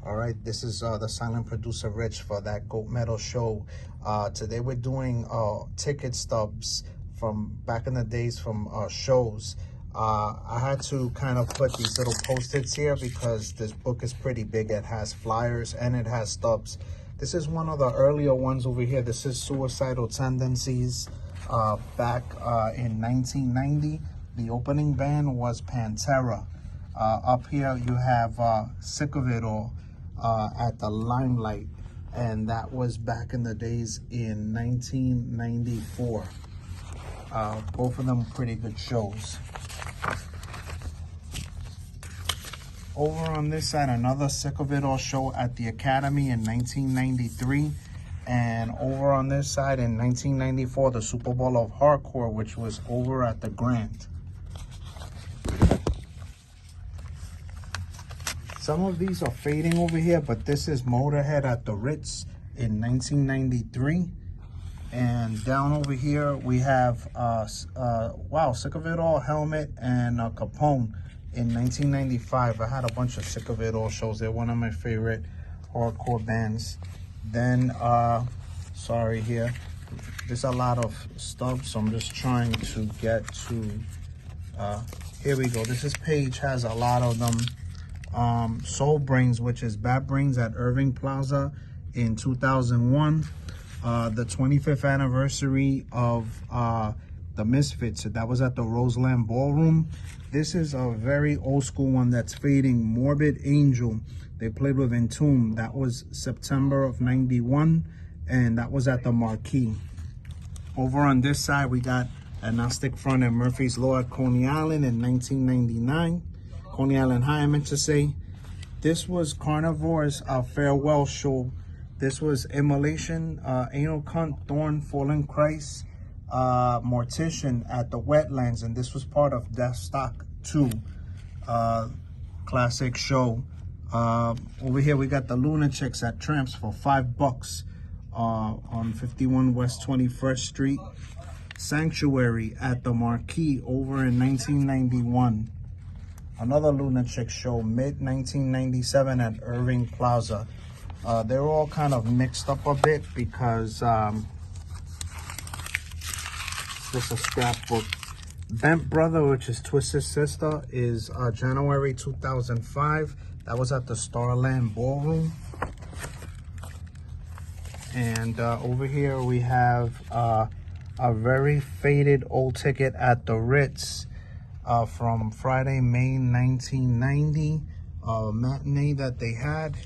All right, this is the silent producer Rich for that Goat Metal show. Today we're doing ticket stubs from back in the days from shows. I had to kind of put these little post-its here because this book is pretty big. It has flyers and it has stubs. This is one of the earlier ones over here. This is Suicidal Tendencies back in 1990. The opening band was Pantera. Up here you have Sick of It All at the Limelight, and that was back in the days in 1994. Both of them pretty good shows. Over on this side, another Sick of It All show at the Academy in 1993. And over on this side in 1994, the Super Bowl of Hardcore, which was over at the Grand. Some of these are fading over here, but this is Motorhead at the Ritz in 1993. And down over here, we have, wow, Sick of It All, Helmet, and Capone in 1995. I had a bunch of Sick of It All shows. They're one of my favorite hardcore bands. Then, sorry here, there's a lot of stubs, so I'm just trying to get to, here we go. This page has a lot of them. Soul Brains, which is Bad Brains at Irving Plaza in 2001. The 25th anniversary of the Misfits, that was at the Roseland Ballroom. This is a very old school one that's fading, Morbid Angel. They played with Entomb. That was September of 91, and that was at the Marquee. Over on this side, we got Agnostic Front and Murphy's Law at Coney Island in 1999. Coney Island High, I meant to say. This was Carnivore's farewell show. This was Immolation, Anal Cunt, Thorn, Fallen Christ, Mortician at the Wetlands, and this was part of Death Stock 2 classic show. Over here we got the Lunatics at Tramps for $5 on 51 West 21st Street. Sanctuary at the Marquee over in 1991. Another Lunatic show, mid-1997 at Irving Plaza. They're all kind of mixed up a bit because just a scrapbook. Bent Brother, which is Twisted Sister, is January 2005. That was at the Starland Ballroom. And over here we have a very faded old ticket at the Ritz. From Friday, May 1990, matinee that they had,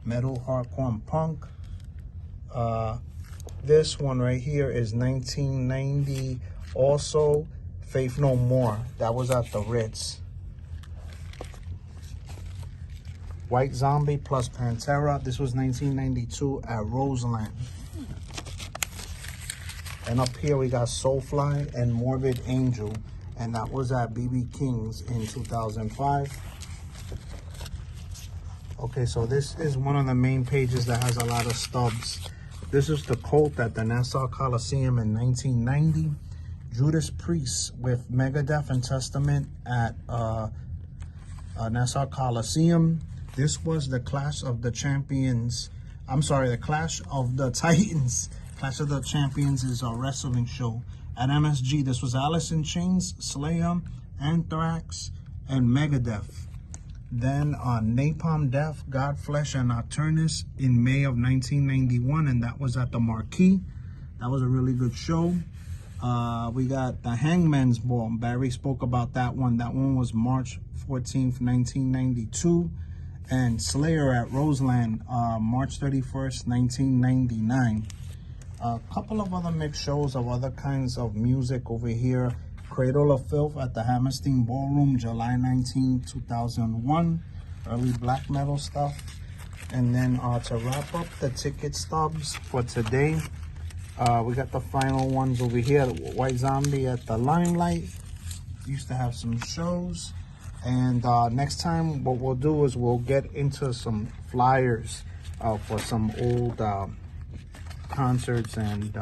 metal, hardcore, and punk. This one right here is 1990, also Faith No More. That was at the Ritz. White Zombie plus Pantera. This was 1992 at Roseland. And up here we got Soulfly and Morbid Angel. And that was at BB King's in 2005. Okay, so this is one of the main pages that has a lot of stubs. This is the Cult at the Nassau Coliseum in 1990. Judas Priest with Megadeth and Testament at Nassau Coliseum. This was the Clash of the Champions. I'm sorry, the Clash of the Titans. Clash of the Champions is a wrestling show. At MSG, this was Alice in Chains, Slayer, Anthrax, and Megadeth. Then Napalm Death, Godflesh, and Nocturnus in May of 1991, and that was at the Marquee. That was a really good show. We got the Hangman's Ball. Barry spoke about that one. That one was March 14th, 1992. And Slayer at Roseland, March 31st, 1999. A couple of other mixed shows of other kinds of music over here. Cradle of Filth at the Hammerstein Ballroom, July 19, 2001. Early black metal stuff. And then to wrap up the ticket stubs for today, we got the final ones over here. White Zombie at the Limelight. Used to have some shows. And next time what we'll do is we'll get into some flyers for some old concerts and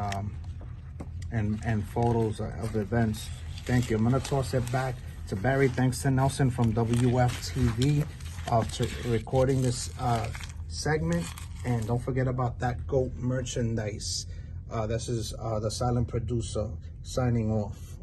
photos of events. Thank you. I'm gonna toss it back to Barry. Thanks to Nelson from WFTV. recording this segment. And don't forget about that GOAT merchandise. This is the silent producer signing off.